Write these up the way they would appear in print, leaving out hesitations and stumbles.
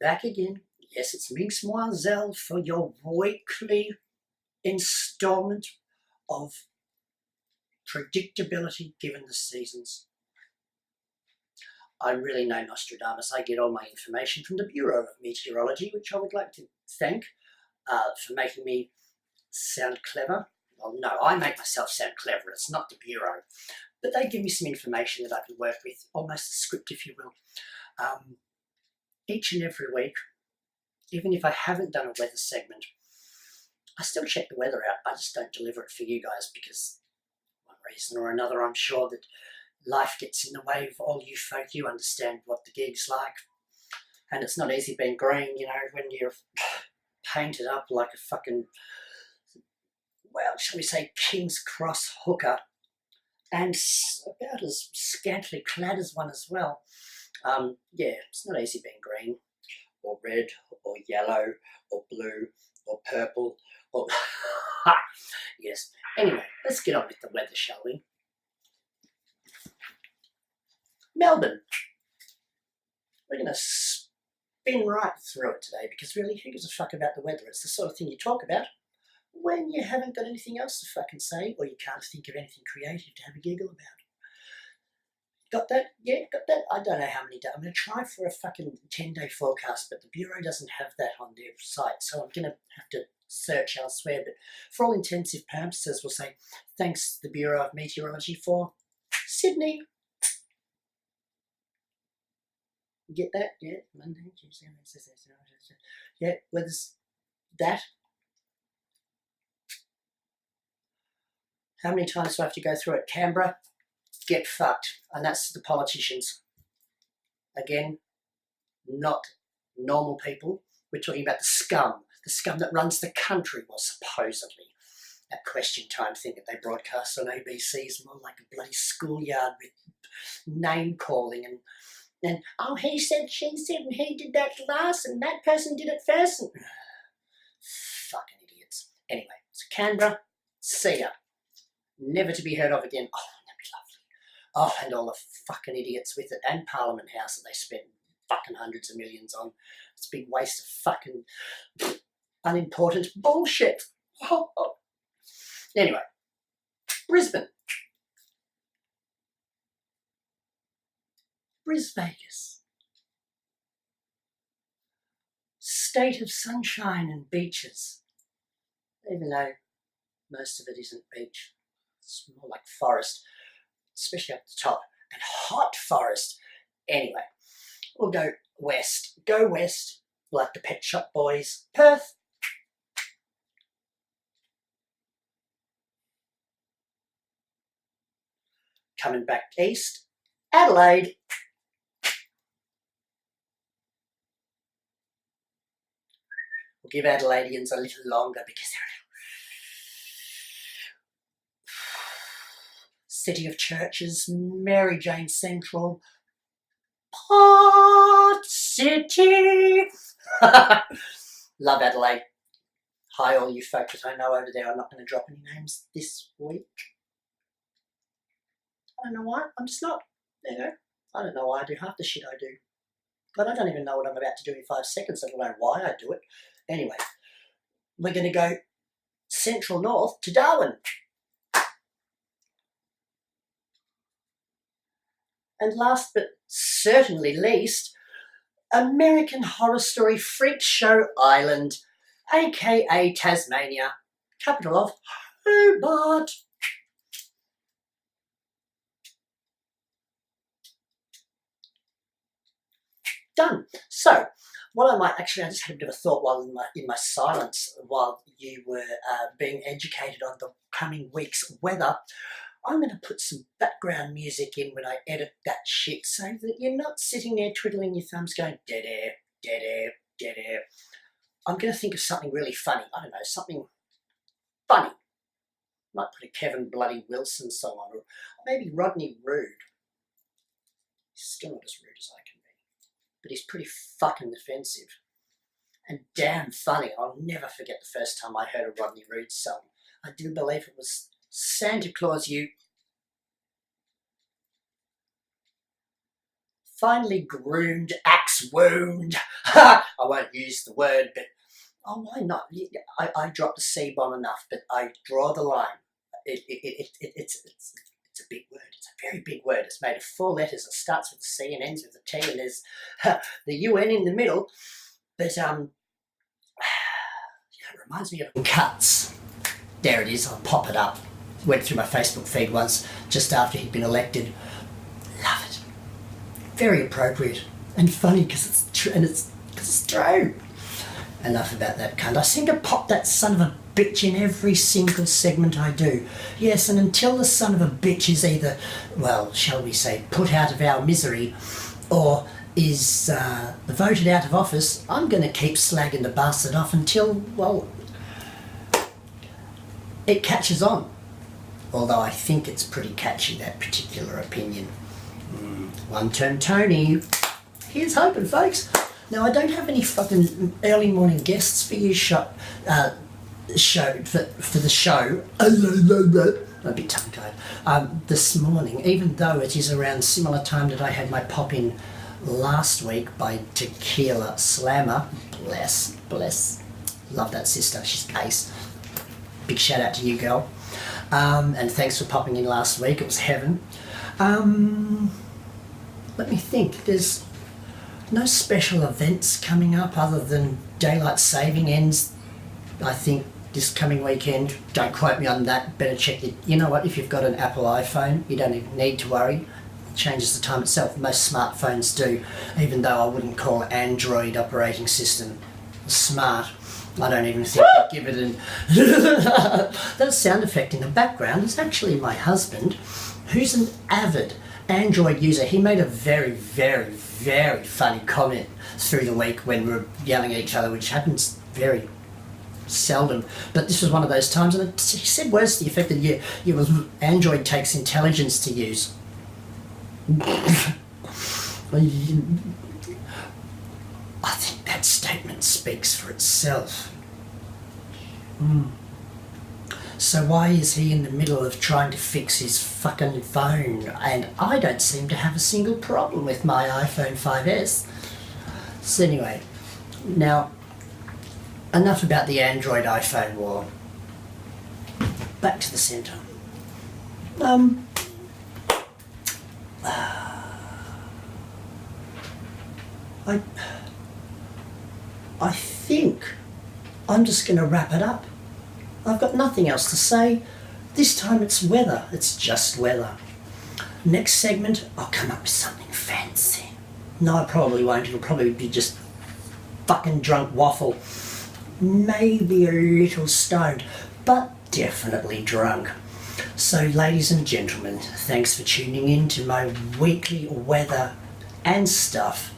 back again. Yes, it's Minx for your weekly installment of predictability given the seasons. I'm really no Nostradamus. I get all my information from the Bureau of Meteorology, which I would like to thank for making me sound clever. Well, no, I make myself sound clever. It's not the Bureau. But they give me some information that I can work with, almost a script, if you will. Each and every week, even if I haven't done a weather segment, I still check the weather out. I just don't deliver it for you guys because, one reason or another, I'm sure that life gets in the way of all you folk. You understand what the gig's like. And it's not easy being green, you know, when you're painted up like a fucking, well, shall we say, King's Cross hooker, and about as scantily clad as one as well. Yeah, it's not easy being green, or red, or yellow, or blue, or purple, or... Yes. Anyway, let's get on with the weather, shall we? Melbourne. We're going to spin right through it today because really, who gives a fuck about the weather? It's the sort of thing you talk about when you haven't got anything else to fucking say, or you can't think of anything creative to have a giggle about. Got that? Yeah, got that? I don't know how many days. I'm going to try for a fucking 10-day forecast, but the Bureau doesn't have that on their site, so I'm going to have to search elsewhere. But for all intensive purposes, we'll say thanks to the Bureau of Meteorology for Sydney. You get that? Yeah, Monday, Tuesday, Wednesday, Thursday, Friday. Yeah, weather's that. How many times do I have to go through it? Canberra, get fucked. And that's the politicians. Again, not normal people. We're talking about the scum that runs the country, well, supposedly. That question time thing that they broadcast on ABC is more like a bloody schoolyard with name calling and oh, he said, she said, and he did that last, and that person did it first. And... fucking idiots. Anyway, so Canberra, see ya. Never to be heard of again. Oh, that'd be lovely. Oh, and all the fucking idiots with it, and Parliament House that they spend fucking hundreds of millions on. It's a big waste of fucking unimportant bullshit. Oh, oh. Anyway, Brisbane. Vegas. State of sunshine and beaches. Even though most of it isn't beach. It's more like forest, especially up the top, and hot forest. Anyway, we'll go west. Go west, like the Pet Shop Boys. Perth. Coming back east, Adelaide. We'll give Adelaideans a little longer because they're City of Churches, Mary Jane Central, Port City. Love Adelaide. Hi all you folks that I know over there. I'm not going to drop any names this week. I don't know why. I'm just not. There you go. I don't know why I do half the shit I do. But I don't even know what I'm about to do in 5 seconds. I don't know why I do it. Anyway, we're going to go central north to Darwin. And last but certainly least, American Horror Story Freak Show Island, aka Tasmania, capital of Hobart. Done. So, what I might actually, I just had a bit of a thought while in my silence, while you were being educated on the coming week's weather. I'm going to put some background music in when I edit that shit so that you're not sitting there twiddling your thumbs going, dead air, dead air, dead air. I'm going to think of something really funny. I don't know, something funny. Might put a Kevin Bloody Wilson song on, or maybe Rodney Rude. He's still not as rude as I can be, but he's pretty fucking offensive and damn funny. I'll never forget the first time I heard a Rodney Rude song. I do believe it was Santa Claus, you finely groomed axe swooned. I won't use the word, but oh, why not? I dropped the C-bomb enough, but I draw the line. It's a big word. It's a very big word. It's made of 4 letters. It starts with a C and ends with a T, and there's the UN in the middle. But yeah, it reminds me of cuts. There it is. I'll pop it up. Went through my Facebook feed once just after he'd been elected. Love it. Very appropriate and funny because it's true. And it's true. Enough about that cunt. I seem to pop that son of a bitch in every single segment I do. Yes, and until the son of a bitch is either, well, shall we say, put out of our misery, or is voted out of office, I'm going to keep slagging the bastard off until, well, it catches on. Although I think it's pretty catchy, that particular opinion. One-term Tony. Here's hoping, folks. Now, I don't have any fucking early morning guests for you for the show. A bit tongue-tied. This morning, even though it is around similar time that I had my pop-in last week by Tequila Slammer. Bless. Love that sister. She's ace. Big shout out to you, girl. And thanks for popping in last week. It was heaven. Let me think. There's no special events coming up other than daylight saving ends, I think, this coming weekend. Don't quote me on that. Better check it. You know what? If you've got an Apple iPhone, you don't even need to worry. It changes the time itself. Most smartphones do, even though I wouldn't call Android operating system smart. I don't even think I'd give it an... That sound effect in the background is actually my husband, who's an avid Android user. He made a very, very, very funny comment through the week when we were yelling at each other, which happens very seldom. But this was one of those times, and he said words to the effect that Android takes intelligence to use. I think that statement speaks for itself. So why is he in the middle of trying to fix his fucking phone? And I don't seem to have a single problem with my iPhone 5S. So anyway, now, enough about the Android iPhone war. Back to the centre. I think I'm just going to wrap it up. I've got nothing else to say. This time it's weather. It's just weather. Next segment, I'll come up with something fancy. No, I probably won't. It'll probably be just fucking drunk waffle. Maybe a little stoned, but definitely drunk. So, ladies and gentlemen, thanks for tuning in to my weekly weather and stuff.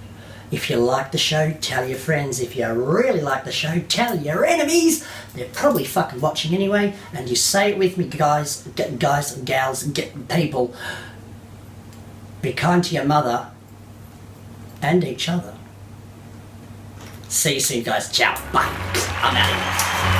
If you like the show, tell your friends. If you really like the show, tell your enemies. They're probably fucking watching anyway. And you say it with me, guys and gals and people. Be kind to your mother and each other. See you soon, guys. Ciao. Bye. I'm out of here.